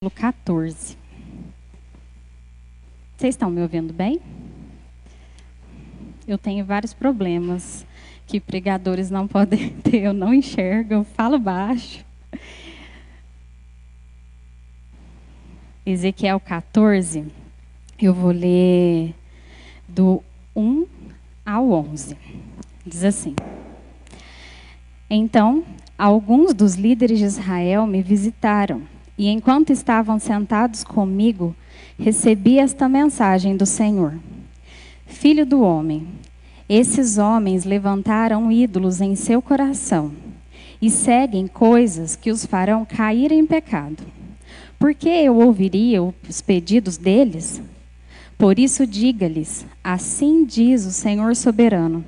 capítulo 14. Vocês estão me ouvindo bem? Eu tenho vários problemas que pregadores não podem ter, eu não enxergo, eu falo baixo. Ezequiel 14, eu vou ler do 1 ao 11. Diz assim: Então, alguns dos líderes de Israel me visitaram, e enquanto estavam sentados comigo, recebi esta mensagem do Senhor: Filho do homem, esses homens levantaram ídolos em seu coração e seguem coisas que os farão cair em pecado. Por que eu ouviria os pedidos deles? Por isso diga-lhes: assim diz o Senhor soberano: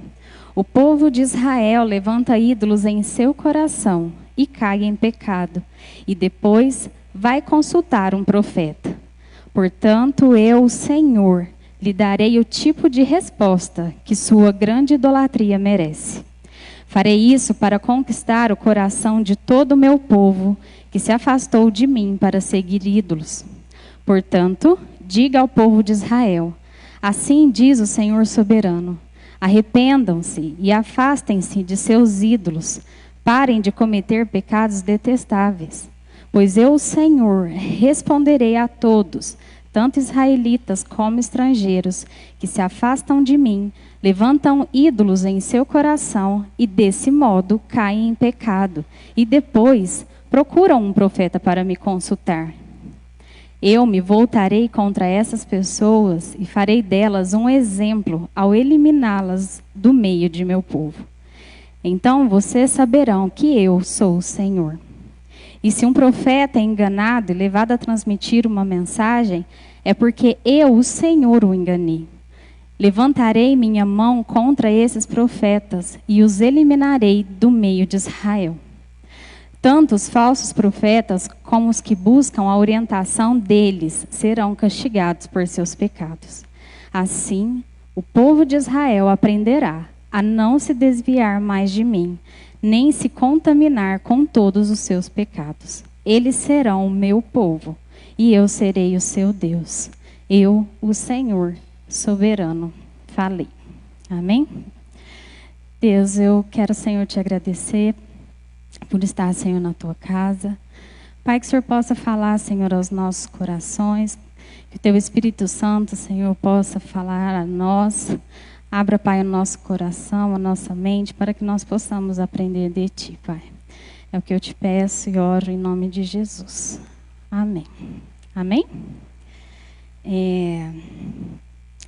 o povo de Israel levanta ídolos em seu coração e cai em pecado, e depois vai consultar um profeta. Portanto, eu, o Senhor, lhe darei o tipo de resposta que sua grande idolatria merece. Farei isso para conquistar o coração de todo o meu povo, que se afastou de mim para seguir ídolos. Portanto, diga ao povo de Israel: assim diz o Senhor soberano: arrependam-se e afastem-se de seus ídolos, parem de cometer pecados detestáveis. Pois eu, o Senhor, responderei a todos, tanto israelitas como estrangeiros, que se afastam de mim, levantam ídolos em seu coração e, desse modo, caem em pecado, e depois procuram um profeta para me consultar. Eu me voltarei contra essas pessoas e farei delas um exemplo ao eliminá-las do meio de meu povo. Então vocês saberão que eu sou o Senhor. E se um profeta é enganado e levado a transmitir uma mensagem, é porque eu, o Senhor, o enganei. Levantarei minha mão contra esses profetas e os eliminarei do meio de Israel. Tanto os falsos profetas como os que buscam a orientação deles serão castigados por seus pecados. Assim, o povo de Israel aprenderá a não se desviar mais de mim, nem se contaminar com todos os seus pecados. Eles serão o meu povo, e eu serei o seu Deus. Eu, o Senhor, soberano, falei. Amém? Deus, eu quero, Senhor, te agradecer por estar, Senhor, na tua casa. Pai, que o Senhor possa falar, Senhor, aos nossos corações, que o teu Espírito Santo, Senhor, possa falar a nós. Abra, Pai, o nosso coração, a nossa mente, para que nós possamos aprender de Ti, Pai. É o que eu te peço e oro em nome de Jesus. Amém. Amém?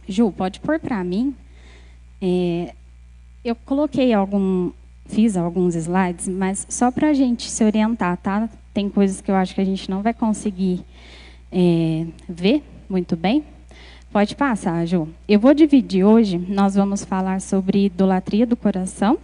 Ju, pode pôr para mim. Eu fiz alguns slides, mas só para a gente se orientar, tá? Tem coisas que eu acho que a gente não vai conseguir ver muito bem. Pode passar, Ju. Eu vou dividir hoje, nós vamos falar sobre idolatria do coração.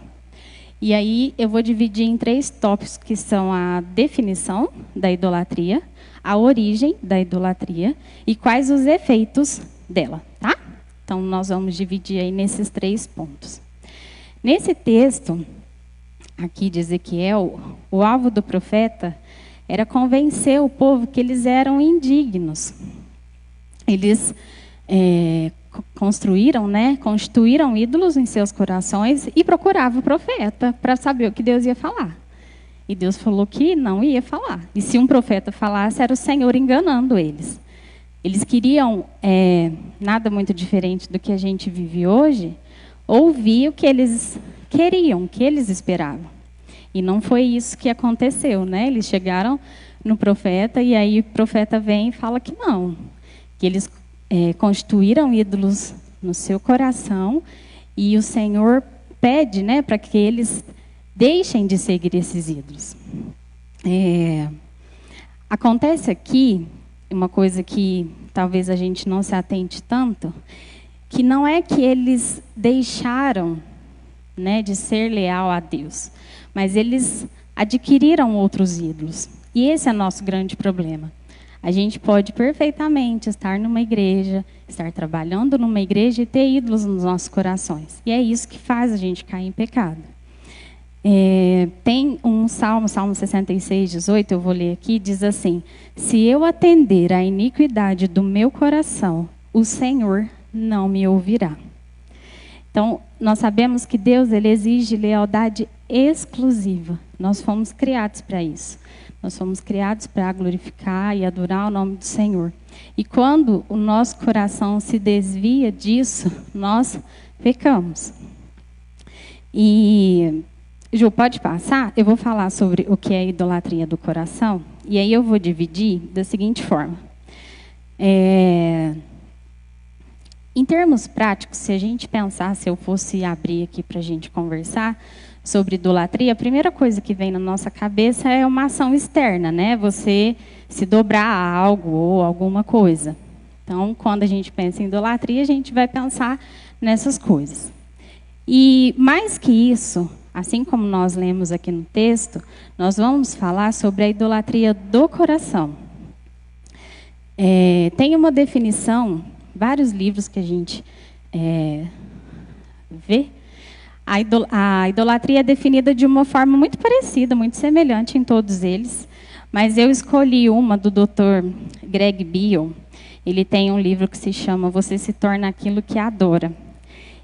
E aí eu vou dividir em 3 tópicos, que são a definição da idolatria, a origem da idolatria e quais os efeitos dela, tá? Então nós vamos dividir aí nesses 3 pontos. Nesse texto aqui de Ezequiel, o alvo do profeta era convencer o povo que eles eram indignos. Eles constituíram ídolos em seus corações e procuravam o profeta para saber o que Deus ia falar. E Deus falou que não ia falar. E se um profeta falasse, era o Senhor enganando eles. Eles queriam, nada muito diferente do que a gente vive hoje, ouvir o que eles queriam, o que eles esperavam. E não foi isso que aconteceu, né? Eles chegaram no profeta e aí o profeta vem e fala que não, que eles constituíram ídolos no seu coração e o Senhor pede, né, para que eles deixem de seguir esses ídolos. Acontece aqui uma coisa que talvez a gente não se atente tanto, que não é que eles deixaram, né, de ser leal a Deus, mas eles adquiriram outros ídolos. E esse é nosso grande problema. A gente pode perfeitamente estar numa igreja, estar trabalhando numa igreja e ter ídolos nos nossos corações. E é isso que faz a gente cair em pecado. Tem um Salmo 66, 18, eu vou ler aqui, diz assim: se eu atender à iniquidade do meu coração, o Senhor não me ouvirá. Então, nós sabemos que Deus, ele exige lealdade exclusiva. Nós fomos criados para isso. Nós fomos criados para glorificar e adorar o nome do Senhor. E quando o nosso coração se desvia disso, nós pecamos. E, Ju, pode passar? Eu vou falar sobre o que é a idolatria do coração. E aí eu vou dividir da seguinte forma. Em termos práticos, se a gente pensar, se eu fosse abrir aqui para a gente conversar sobre idolatria, a primeira coisa que vem na nossa cabeça é uma ação externa, né? Você se dobrar a algo ou alguma coisa. Então, quando a gente pensa em idolatria, a gente vai pensar nessas coisas. E mais que isso, assim como nós lemos aqui no texto, nós vamos falar sobre a idolatria do coração. Tem uma definição, vários livros que a gente vê. A idolatria é definida de uma forma muito parecida, muito semelhante em todos eles, mas eu escolhi uma do Dr. Greg Beale. Ele tem um livro que se chama Você se torna aquilo que adora.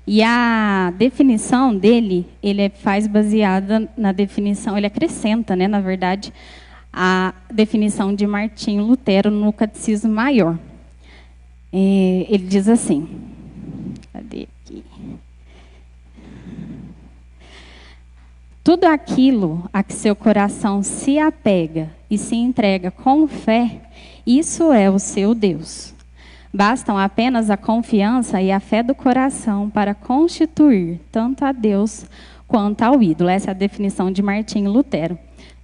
E a definição dele, ele faz baseada na definição, ele acrescenta, né, na verdade, a definição de Martinho Lutero no Catecismo Maior. Ele diz assim, cadê aqui? Tudo aquilo a que seu coração se apega e se entrega com fé, isso é o seu Deus. Bastam apenas a confiança e a fé do coração para constituir tanto a Deus quanto ao ídolo. Essa é a definição de Martinho Lutero.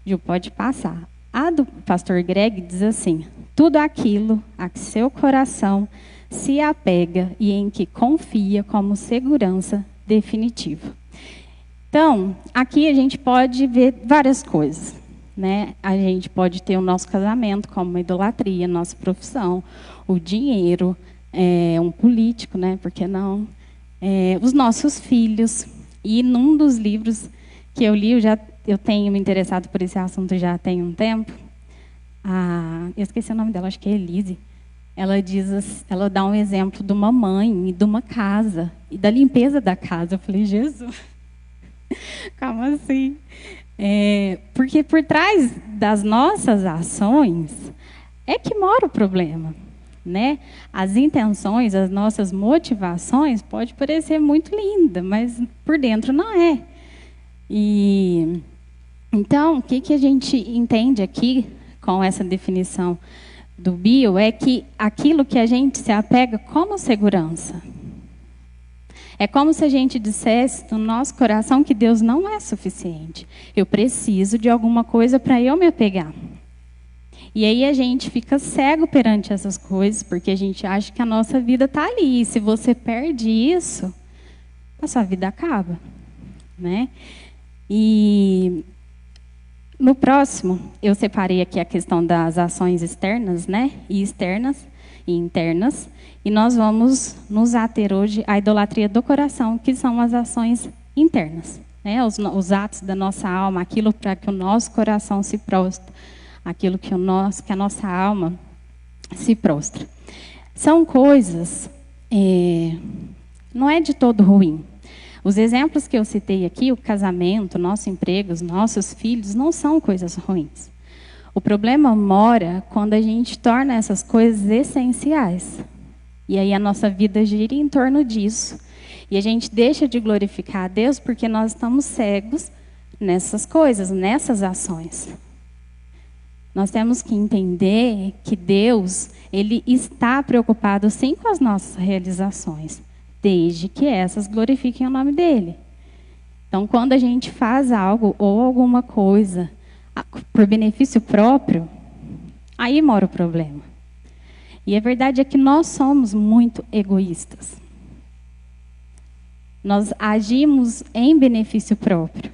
Gil, pode passar. A do pastor Greg diz assim: tudo aquilo a que seu coração se apega e em que confia como segurança definitiva. Então, aqui a gente pode ver várias coisas, né? A gente pode ter o nosso casamento como uma idolatria, nossa profissão, o dinheiro, um político, né? Por que não? Os nossos filhos. E num dos livros que eu li, eu tenho me interessado por esse assunto já tem um tempo. Eu esqueci o nome dela, acho que é Elise. Ela dá um exemplo de uma mãe e de uma casa e da limpeza da casa. Eu falei, Jesus, calma assim. Porque por trás das nossas ações é que mora o problema, né? As intenções, as nossas motivações pode parecer muito linda, mas por dentro não é. E então, o que a gente entende aqui com essa definição do Bio é que aquilo que a gente se apega como segurança. É como se a gente dissesse no nosso coração que Deus não é suficiente. Eu preciso de alguma coisa para eu me apegar. E aí a gente fica cego perante essas coisas, porque a gente acha que a nossa vida está ali. E se você perde isso, a sua vida acaba, né? E no próximo, eu separei aqui a questão das ações externas, né? E externas e internas. E nós vamos nos ater hoje à idolatria do coração, que são as ações internas, né? Os atos da nossa alma, aquilo para que o nosso coração se prostra, aquilo que a nossa alma se prostra. São coisas, não é de todo ruim. Os exemplos que eu citei aqui, o casamento, nosso emprego, os nossos filhos, não são coisas ruins. O problema mora quando a gente torna essas coisas essenciais. E aí a nossa vida gira em torno disso. E a gente deixa de glorificar a Deus porque nós estamos cegos nessas coisas, nessas ações. Nós temos que entender que Deus, Ele está preocupado sim com as nossas realizações, desde que essas glorifiquem o nome dEle. Então, quando a gente faz algo ou alguma coisa por benefício próprio, aí mora o problema. E a verdade é que nós somos muito egoístas. Nós agimos em benefício próprio.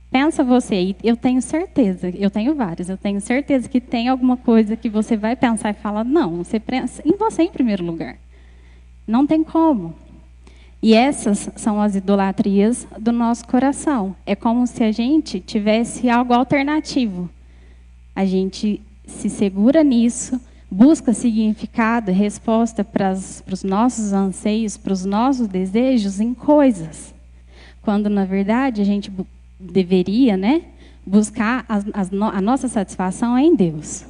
Pensa você, eu tenho certeza, eu tenho vários, eu tenho certeza que tem alguma coisa que você vai pensar e falar, não, você pensa em você em primeiro lugar. Não tem como. E essas são as idolatrias do nosso coração. É como se a gente tivesse algo alternativo. A gente se segura nisso, busca significado e resposta para os nossos anseios, para os nossos desejos em coisas. Quando, na verdade, a gente deveria, né, buscar a nossa satisfação em Deus.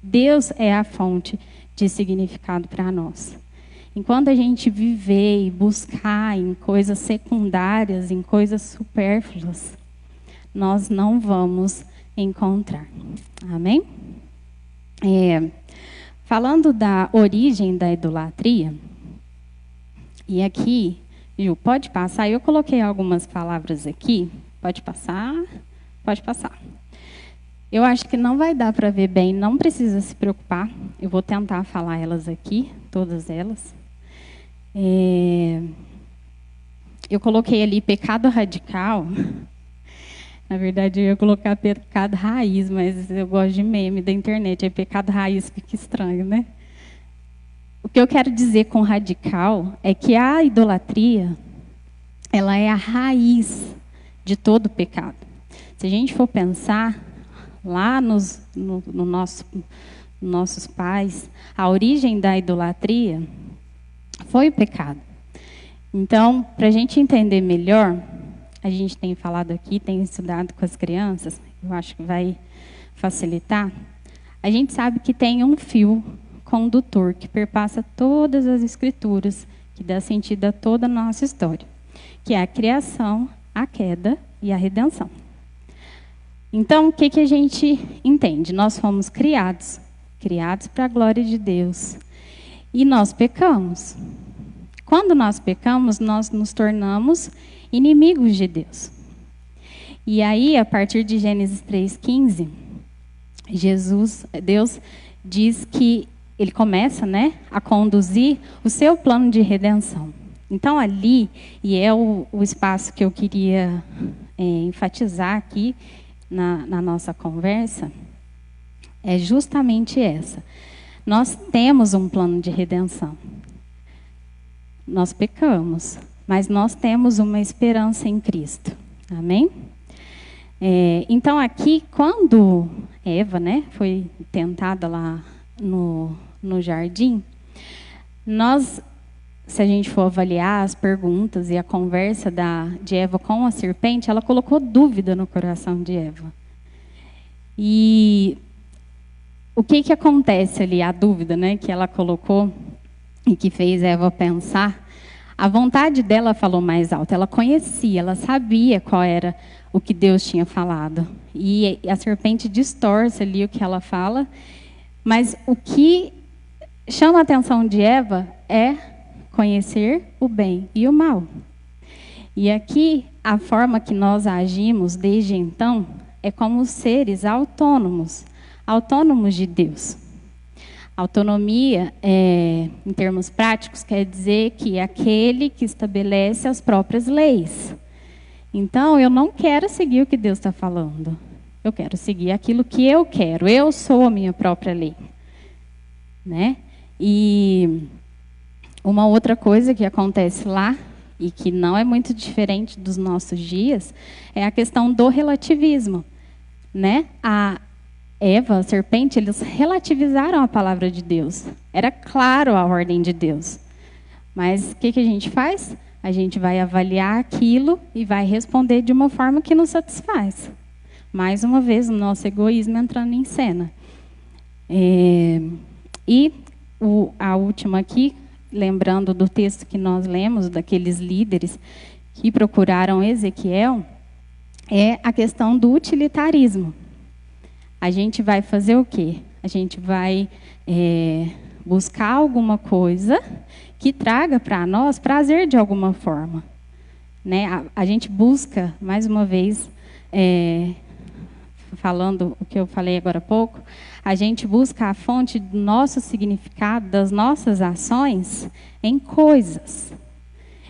Deus é a fonte de significado para nós. Enquanto a gente viver e buscar em coisas secundárias, em coisas supérfluas, nós não vamos encontrar. Amém? Falando da origem da idolatria, e aqui, Ju, pode passar, eu coloquei algumas palavras aqui, pode passar, pode passar. Eu acho que não vai dar para ver bem, não precisa se preocupar, eu vou tentar falar elas aqui, todas elas. Eu coloquei ali pecado radical. Na verdade, eu ia colocar pecado raiz, mas eu gosto de meme da internet. Aí pecado raiz fica estranho, né? O que eu quero dizer com radical é que a idolatria, ela é a raiz de todo pecado. Se a gente for pensar lá nos nossos pais, a origem da idolatria foi o pecado. Então, para a gente entender melhor, a gente tem falado aqui, tem estudado com as crianças, eu acho que vai facilitar. A gente sabe que tem um fio condutor que perpassa todas as escrituras, que dá sentido a toda a nossa história, que é a criação, a queda e a redenção. Então, o que a gente entende? Nós fomos criados para a glória de Deus. E nós pecamos. Quando nós pecamos, nós nos tornamos inimigos de Deus. E aí, a partir de Gênesis 3,15, Deus diz que ele começa, né, a conduzir o seu plano de redenção. Então, ali, e é o espaço que eu queria enfatizar aqui na nossa conversa, é justamente essa. Nós temos um plano de redenção. Nós pecamos, mas nós temos uma esperança em Cristo. Amém? Então, aqui, quando Eva, né, foi tentada lá no jardim, se a gente for avaliar as perguntas e a conversa de Eva com a serpente, ela colocou dúvida no coração de Eva. E o que acontece ali, a dúvida, né, que ela colocou e que fez Eva pensar? A vontade dela falou mais alto. Ela conhecia, ela sabia qual era o que Deus tinha falado. E a serpente distorce ali o que ela fala. Mas o que chama a atenção de Eva é conhecer o bem e o mal. E aqui, a forma que nós agimos desde então é como seres autônomos de Deus. Autonomia, em termos práticos, quer dizer que é aquele que estabelece as próprias leis. Então, eu não quero seguir o que Deus está falando. Eu quero seguir aquilo que eu quero. Eu sou a minha própria lei. Né? E uma outra coisa que acontece lá, e que não é muito diferente dos nossos dias, é a questão do relativismo. Né? A Eva, a serpente, eles relativizaram a palavra de Deus. Era claro a ordem de Deus. Mas o que a gente faz? A gente vai avaliar aquilo e vai responder de uma forma que nos satisfaz. Mais uma vez, o nosso egoísmo entrando em cena. E a última aqui, lembrando do texto que nós lemos, daqueles líderes que procuraram Ezequiel, é a questão do utilitarismo. A gente vai fazer o quê? A gente vai buscar alguma coisa que traga para nós prazer de alguma forma. Né? A gente busca, mais uma vez, falando o que eu falei agora há pouco, a gente busca a fonte do nosso significado, das nossas ações, em coisas.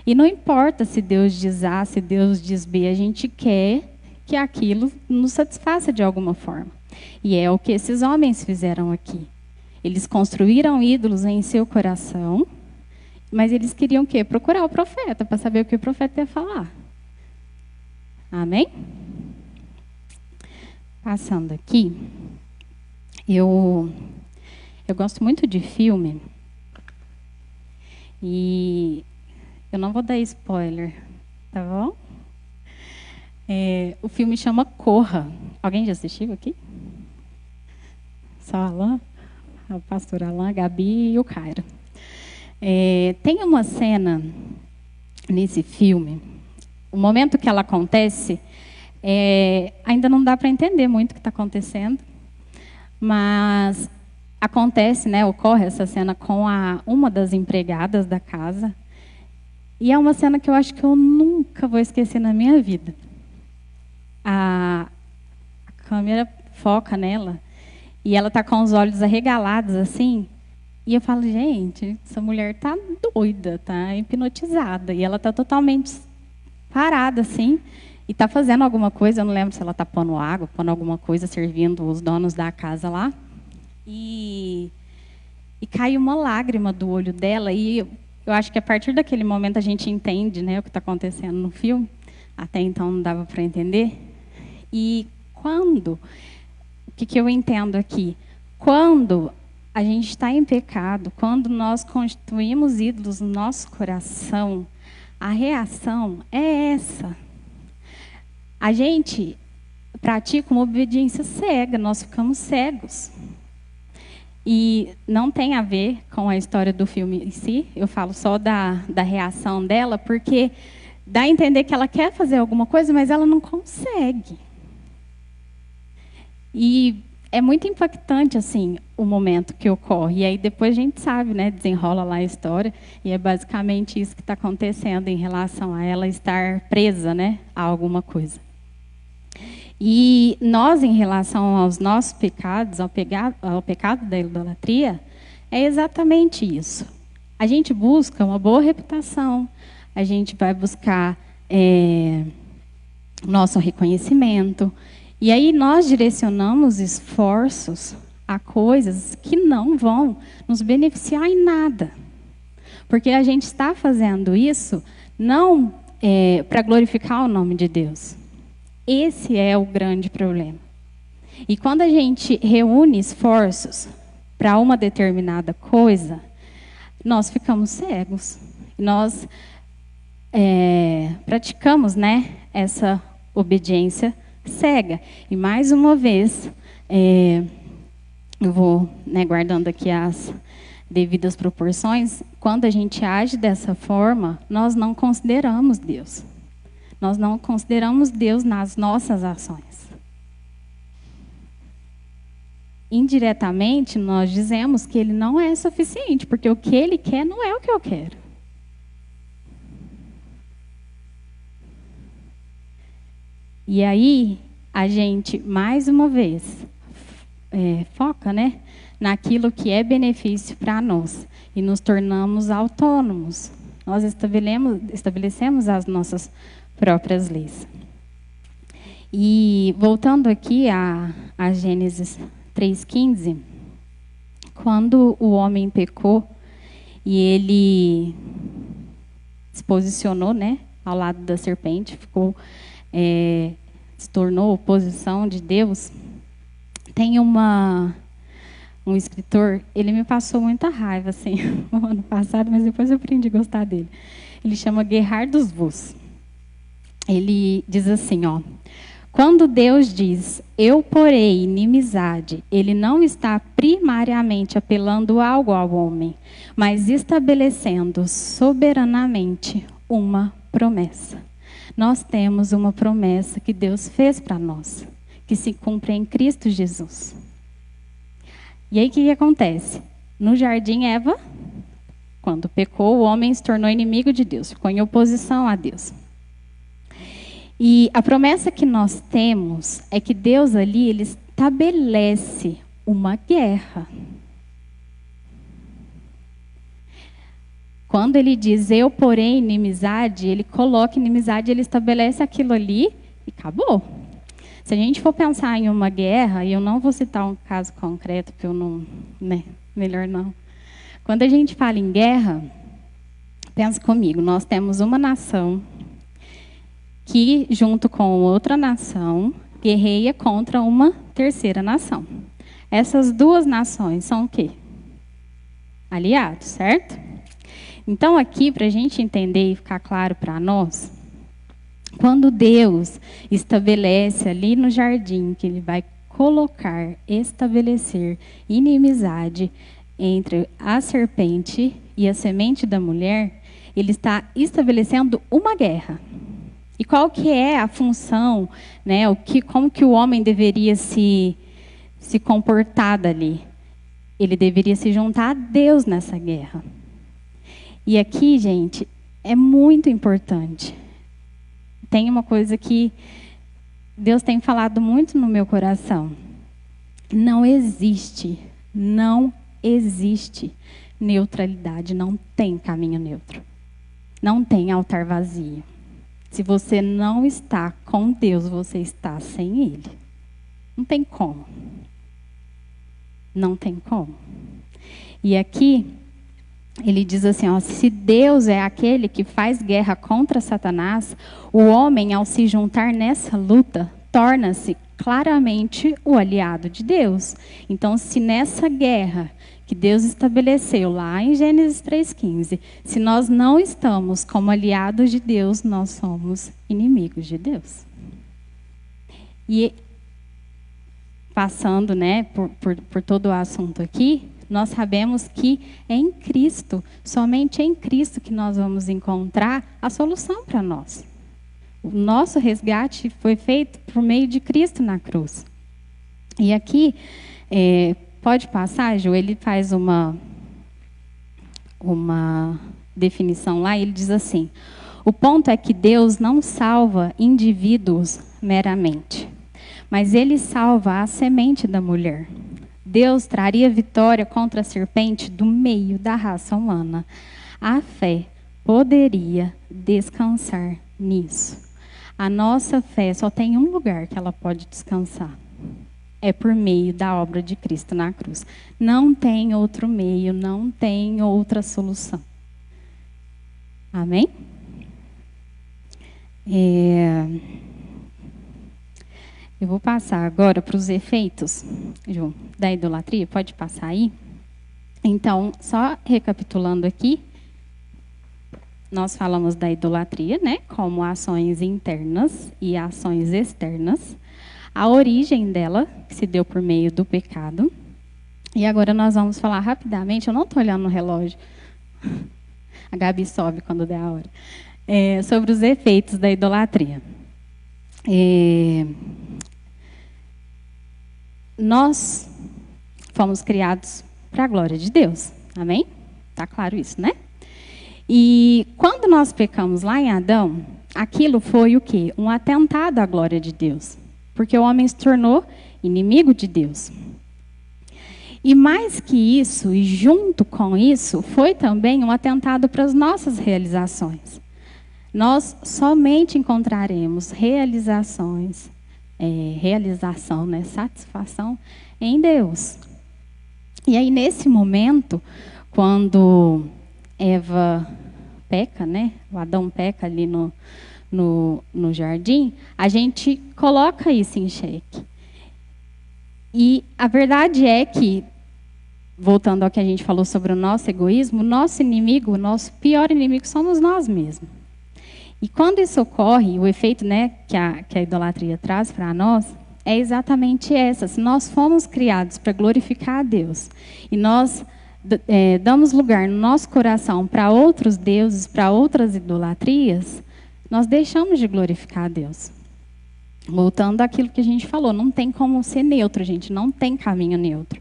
E não importa se Deus diz A, se Deus diz B, a gente quer que aquilo nos satisfaça de alguma forma. E é o que esses homens fizeram aqui. Eles construíram ídolos em seu coração Mas eles queriam o quê? Procurar o profeta, para saber o que o profeta ia falar. Amém? Passando aqui, eu gosto muito de filme. E eu não vou dar spoiler, tá bom? O filme chama Corra. Alguém já assistiu aqui? Só a Alain, o pastor Alain, a Gabi e o Cairo. Tem uma cena nesse filme, o momento que ela acontece, ainda não dá para entender muito o que está acontecendo, mas acontece, né, ocorre essa cena com uma das empregadas da casa, e é uma cena que eu acho que eu nunca vou esquecer na minha vida. A câmera foca nela, e ela está com os olhos arregalados, assim, e eu falo, gente, essa mulher está doida, está hipnotizada, e ela está totalmente parada, assim, e está fazendo alguma coisa, eu não lembro se ela está pondo água, pondo alguma coisa, servindo os donos da casa lá, e cai uma lágrima do olho dela, e eu acho que a partir daquele momento a gente entende, né, o que está acontecendo no filme, até então não dava para entender. E o que eu entendo aqui? Quando a gente está em pecado, quando nós constituímos ídolos no nosso coração, a reação é essa. A gente pratica uma obediência cega, nós ficamos cegos. E não tem a ver com a história do filme em si, eu falo só da reação dela, porque dá a entender que ela quer fazer alguma coisa, mas ela não consegue. E é muito impactante, assim, o momento que ocorre. E aí depois a gente sabe, né, desenrola lá a história, e é basicamente isso que está acontecendo em relação a ela estar presa, né, a alguma coisa. E nós, em relação aos nossos pecados, ao pecado da idolatria, é exatamente isso. A gente busca uma boa reputação, a gente vai buscar nosso reconhecimento, e aí nós direcionamos esforços a coisas que não vão nos beneficiar em nada. Porque a gente está fazendo isso não para glorificar o nome de Deus. Esse é o grande problema. E quando a gente reúne esforços para uma determinada coisa, nós ficamos cegos. Nós praticamos, né, essa obediência cega. E mais uma vez, eu vou, né, guardando aqui as devidas proporções, quando a gente age dessa forma, nós não consideramos Deus. Nós não consideramos Deus nas nossas ações. Indiretamente, nós dizemos que Ele não é suficiente, porque o que Ele quer não é o que eu quero. E aí, a gente, mais uma vez, foca, né, naquilo que é benefício para nós. E nos tornamos autônomos. Nós estabelecemos as nossas próprias leis. E voltando aqui a Gênesis 3,15, quando o homem pecou e ele se posicionou, né, ao lado da serpente, se tornou oposição de Deus, tem um escritor, ele me passou muita raiva assim, no ano passado, mas depois eu aprendi a gostar dele. Ele chama Gerhardus Voss. Ele diz assim, ó: quando Deus diz, eu porei inimizade, Ele não está primariamente apelando algo ao homem, mas estabelecendo soberanamente uma promessa. Nós temos uma promessa que Deus fez para nós, que se cumpre em Cristo Jesus. E aí o que acontece? No jardim, Eva, quando pecou, o homem se tornou inimigo de Deus, ficou em oposição a Deus. E a promessa que nós temos é que Deus ali, Ele estabelece uma guerra. Quando Ele diz, eu porém inimizade, Ele coloca inimizade, Ele estabelece aquilo ali e acabou. Se a gente for pensar em uma guerra, e eu não vou citar um caso concreto, porque eu não, né, melhor não. Quando a gente fala em guerra, Pensa comigo, nós temos uma nação que, junto com outra nação, guerreia contra uma terceira nação. Essas duas nações são o quê? Aliados, certo? Então, aqui, para a gente entender e ficar claro para nós, quando Deus estabelece ali no jardim que Ele vai estabelecer inimizade entre a serpente e a semente da mulher, Ele está estabelecendo uma guerra. E qual que é a função, né? Como que o homem deveria se comportar dali? Ele deveria se juntar a Deus nessa guerra. E aqui, gente, é muito importante. Tem uma coisa que Deus tem falado muito no meu coração. Não existe neutralidade, não tem caminho neutro. Não tem altar vazio. Se você não está com Deus, você está sem Ele. Não tem como. Não tem como. E aqui, ele diz assim, ó, se Deus é aquele que faz guerra contra Satanás, o homem, ao se juntar nessa luta, torna-se claramente o aliado de Deus. Então, se nessa guerra que Deus estabeleceu lá em Gênesis 3,15, se nós não estamos como aliados de Deus, nós somos inimigos de Deus. E passando, né, por todo o assunto aqui, nós sabemos que é em Cristo, somente em Cristo que nós vamos encontrar a solução para nós. O nosso resgate foi feito por meio de Cristo na cruz. E aqui, pode passar, Ju, ele faz uma definição lá, ele diz assim, o ponto é que Deus não salva indivíduos meramente, mas Ele salva a semente da mulher. Deus traria vitória contra a serpente do meio da raça humana. A fé poderia descansar nisso. A nossa fé só tem um lugar que ela pode descansar. É por meio da obra de Cristo na cruz. Não tem outro meio, não tem outra solução. Amém? Eu vou passar agora para os efeitos, João, da idolatria. Pode passar aí? Então, só recapitulando aqui, nós falamos da idolatria, né? Como ações internas e ações externas. A origem dela, que se deu por meio do pecado. E agora nós vamos falar rapidamente, eu não estou olhando no relógio, a Gabi sobe quando der a hora, sobre os efeitos da idolatria. Nós fomos criados para a glória de Deus, amém? Está claro isso, né? E quando nós pecamos lá em Adão, aquilo foi o quê? Um atentado à glória de Deus. Porque o homem se tornou inimigo de Deus. E mais que isso, e junto com isso, foi também um atentado para as nossas realizações. Nós somente encontraremos satisfação em Deus. E aí, nesse momento, quando Eva peca, né? O Adão peca ali no jardim, a gente coloca isso em xeque. E a verdade é que, voltando ao que a gente falou sobre o nosso egoísmo, o nosso inimigo, o nosso pior inimigo somos nós mesmos. E quando isso ocorre, o efeito, né, que a idolatria traz para nós, é exatamente essa. Se nós fomos criados para glorificar a Deus, e nós damos lugar no nosso coração para outros deuses, para outras idolatrias, nós deixamos de glorificar a Deus. Voltando àquilo que a gente falou, não tem como ser neutro, gente, não tem caminho neutro.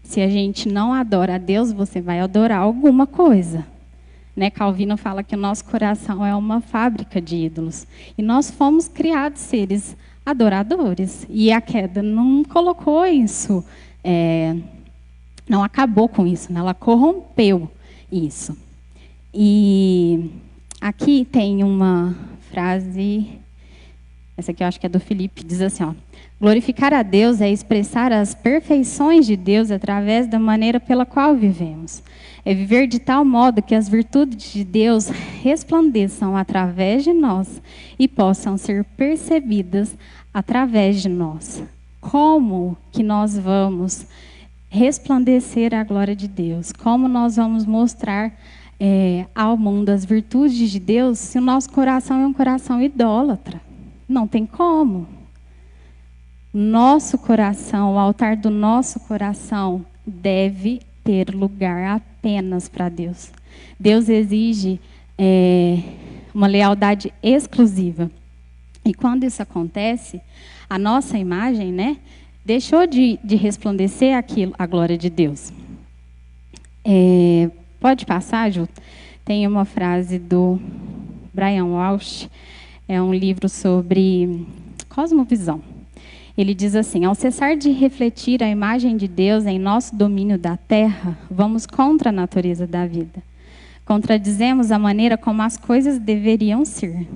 Se a gente não adora a Deus, você vai adorar alguma coisa. Né? Calvino fala que o nosso coração é uma fábrica de ídolos. E nós fomos criados seres adoradores. E a queda não colocou isso, não acabou com isso, né? Ela corrompeu isso. E aqui tem uma frase, Essa aqui eu acho que é do Filipe, diz assim, ó: glorificar a Deus é expressar as perfeições de Deus através da maneira pela qual vivemos. É viver de tal modo que as virtudes de Deus resplandeçam através de nós e possam ser percebidas através de nós. Como que nós vamos resplandecer a glória de Deus? Como nós vamos mostrar ao mundo as virtudes de Deus se o nosso coração é um coração idólatra? Não tem como. Nosso coração, o altar do nosso coração deve ter lugar apenas para Deus. Deus exige uma lealdade exclusiva. E quando isso acontece, a nossa imagem, né, deixou de resplandecer a glória de Deus. Pode passar, Ju? Tem uma frase do Brian Walsh, é um livro sobre cosmovisão. Ele diz assim: ao cessar de refletir a imagem de Deus em nosso domínio da terra, vamos contra a natureza da vida. Contradizemos a maneira como as coisas deveriam ser.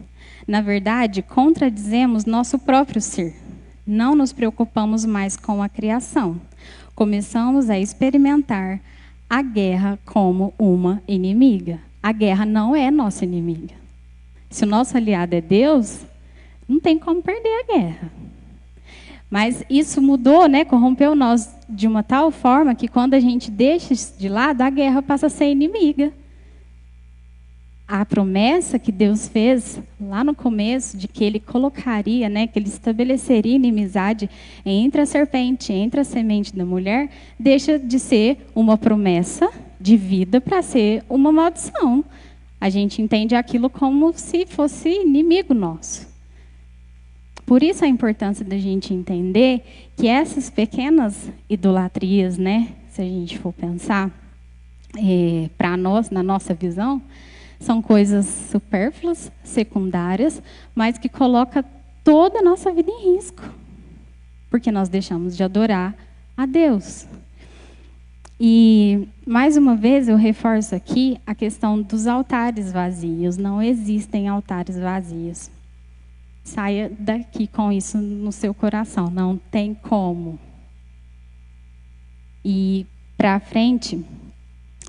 Na verdade, contradizemos nosso próprio ser. Não nos preocupamos mais com a criação. Começamos a experimentar a guerra como uma inimiga. A guerra não é nossa inimiga. Se o nosso aliado é Deus, não tem como perder a guerra. Mas isso mudou, né? Corrompeu nós de uma tal forma que quando a gente deixa isso de lado, a guerra passa a ser inimiga. A promessa que Deus fez lá no começo de que Ele colocaria, né, que Ele estabeleceria inimizade entre a serpente, entre a semente da mulher, deixa de ser uma promessa de vida para ser uma maldição. A gente entende aquilo como se fosse inimigo nosso. Por isso a importância da gente entender que essas pequenas idolatrias, né, se a gente for pensar, para nós, na nossa visão, são coisas supérfluas, secundárias, mas que colocam toda a nossa vida em risco. Porque nós deixamos de adorar a Deus. E, mais uma vez, eu reforço aqui a questão dos altares vazios. Não existem altares vazios. Saia daqui com isso no seu coração. Não tem como. E, para frente,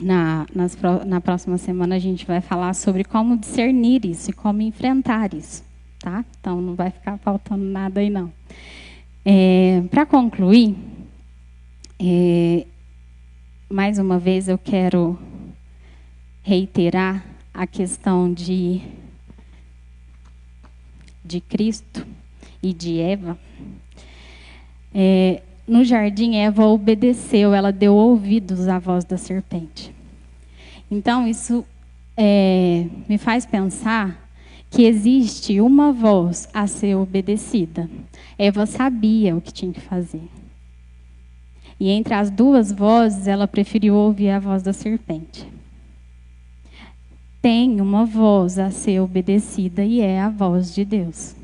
na próxima semana, a gente vai falar sobre como discernir isso e como enfrentar isso. Tá? Então, não vai ficar faltando nada aí, não. Para concluir, mais uma vez eu quero reiterar a questão de Cristo e de Eva. No jardim, Eva obedeceu, ela deu ouvidos à voz da serpente. Então, isso me faz pensar que existe uma voz a ser obedecida. Eva sabia o que tinha que fazer. E entre as duas vozes, ela preferiu ouvir a voz da serpente. Tem uma voz a ser obedecida e é a voz de Deus.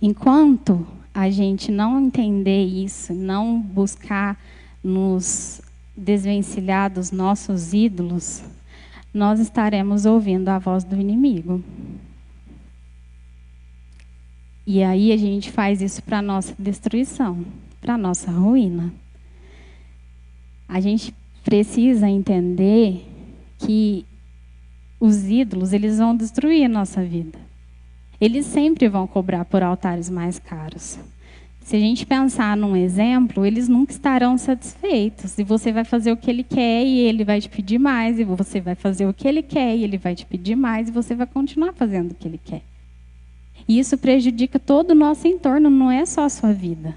Enquanto a gente não entender isso, não buscar nos desvencilhar dos nossos ídolos, nós estaremos ouvindo a voz do inimigo. E aí a gente faz isso para a nossa destruição, para a nossa ruína. A gente precisa entender que os ídolos, eles vão destruir a nossa vida. Eles sempre vão cobrar por altares mais caros. Se a gente pensar num exemplo, eles nunca estarão satisfeitos. E você vai fazer o que ele quer e ele vai te pedir mais. E você vai fazer o que ele quer e ele vai te pedir mais. E você vai continuar fazendo o que ele quer. E isso prejudica todo o nosso entorno, não é só a sua vida.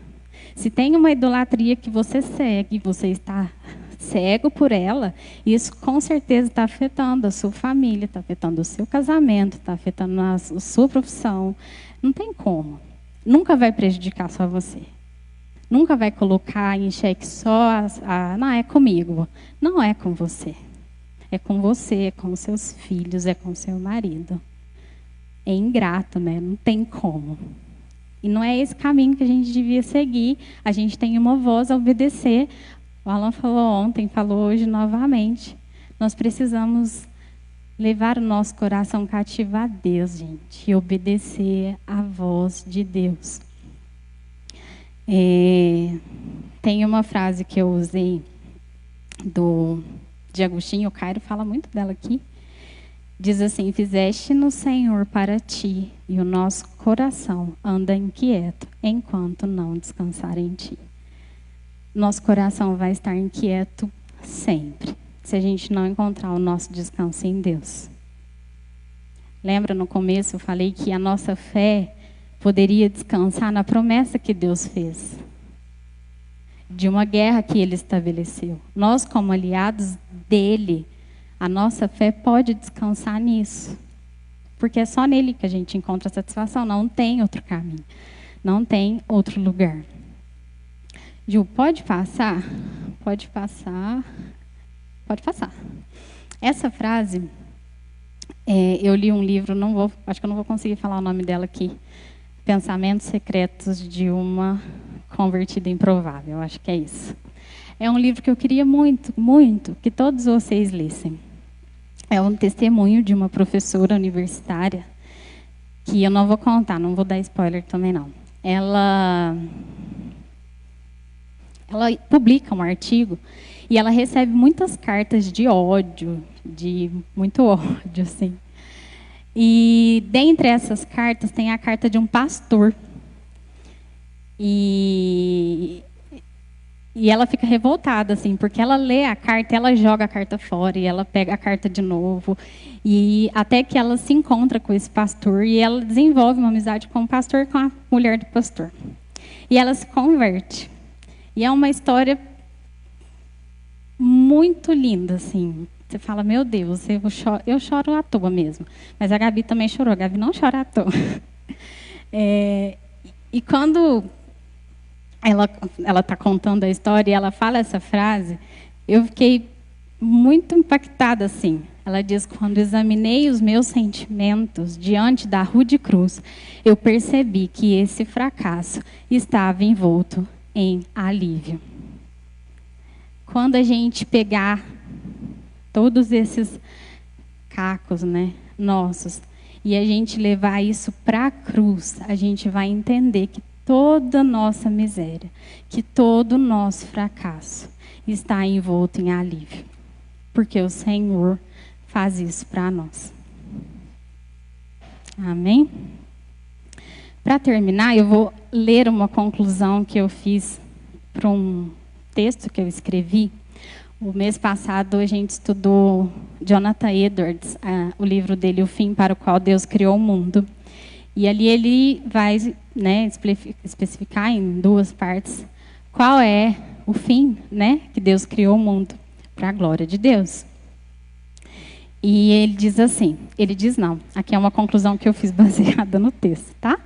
Se tem uma idolatria que você segue, você está cego por ela, isso com certeza está afetando a sua família, está afetando o seu casamento, está afetando a sua profissão. Não tem como. Nunca vai prejudicar só você. Nunca vai colocar em xeque só não, é comigo. Não é com você. É com você, é com os seus filhos, é com o seu marido. É ingrato, né? Não tem como. E não é esse caminho que a gente devia seguir. A gente tem uma voz a obedecer. O Alan falou ontem, falou hoje novamente. Nós precisamos levar o nosso coração cativo a Deus, gente, e obedecer à voz de Deus. Tem uma frase que eu usei de Agostinho, o Cairo fala muito dela aqui. Diz assim: fizeste no Senhor para ti, e o nosso coração anda inquieto, enquanto não descansar em ti. Nosso coração vai estar inquieto sempre, se a gente não encontrar o nosso descanso em Deus. Lembra, no começo eu falei que a nossa fé poderia descansar na promessa que Deus fez, de uma guerra que Ele estabeleceu. Nós, como aliados dEle, a nossa fé pode descansar nisso, porque é só nele que a gente encontra satisfação, não tem outro caminho, não tem outro lugar. Ju, pode passar? Pode passar. Pode passar. Essa frase, eu li um livro, acho que eu não vou conseguir falar o nome dela aqui. Pensamentos Secretos de uma Convertida Improvável, acho que é isso. É um livro que eu queria muito, muito que todos vocês lessem. É um testemunho de uma professora universitária, que eu não vou contar, não vou dar spoiler também não. Ela publica um artigo e ela recebe muitas cartas de ódio, de muito ódio, assim. E dentre essas cartas tem a carta de um pastor. E ela fica revoltada, assim, porque ela lê a carta, ela joga a carta fora e ela pega a carta de novo. E até que ela se encontra com esse pastor e ela desenvolve uma amizade com o pastor, com a mulher do pastor. E ela se converte. E é uma história muito linda, assim. Você fala, meu Deus, eu choro à toa mesmo. Mas a Gabi também chorou. A Gabi não chora à toa. E quando ela está contando a história e ela fala essa frase, eu fiquei muito impactada, assim. Ela diz: quando examinei os meus sentimentos diante da rude cruz, eu percebi que esse fracasso estava envolto em alívio. Quando a gente pegar todos esses cacos, né, nossos, e a gente levar isso para a cruz, a gente vai entender que toda a nossa miséria, que todo o nosso fracasso está envolto em alívio. Porque o Senhor faz isso para nós. Amém? Para terminar, eu vou ler uma conclusão que eu fiz para um texto que eu escrevi. O mês passado a gente estudou Jonathan Edwards, o livro dele, O Fim para o Qual Deus Criou o Mundo. E ali ele vai, né, especificar em 2 partes qual é o fim, né, que Deus criou o mundo, para a glória de Deus. E ele diz assim, aqui é uma conclusão que eu fiz baseada no texto, tá?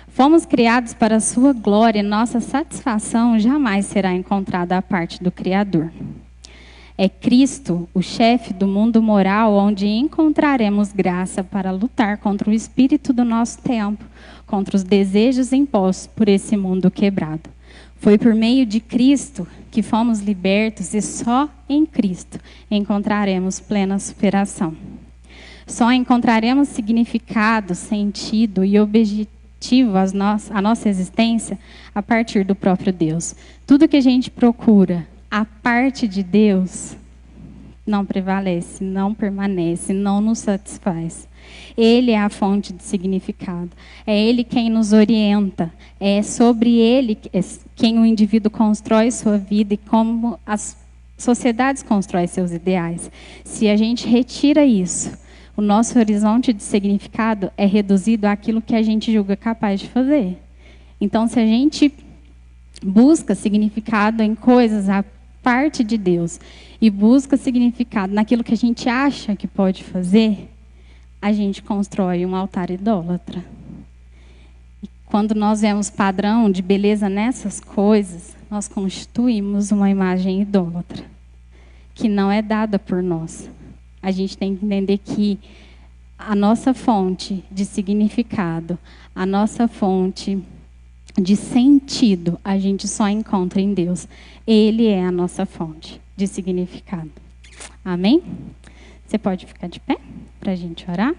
Fomos criados para a sua glória e nossa satisfação jamais será encontrada à parte do Criador. É Cristo, o chefe do mundo moral, onde encontraremos graça para lutar contra o espírito do nosso tempo, contra os desejos impostos por esse mundo quebrado. Foi por meio de Cristo que fomos libertos e só em Cristo encontraremos plena superação. Só encontraremos significado, sentido e objetivo à nossa existência a partir do próprio Deus. Tudo que a gente procura a parte de Deus não prevalece, não permanece, não nos satisfaz. Ele é a fonte de significado. É Ele quem nos orienta. É sobre Ele quem o indivíduo constrói sua vida e como as sociedades constroem seus ideais. Se a gente retira isso, o nosso horizonte de significado é reduzido àquilo que a gente julga capaz de fazer. Então, se a gente busca significado em coisas a parte de Deus e busca significado naquilo que a gente acha que pode fazer, a gente constrói um altar idólatra. E quando nós vemos padrão de beleza nessas coisas, nós constituímos uma imagem idólatra, que não é dada por nós. A gente tem que entender que a nossa fonte de significado, a nossa fonte de sentido, a gente só encontra em Deus. Ele é a nossa fonte de significado. Amém? Você pode ficar de pé para a gente orar?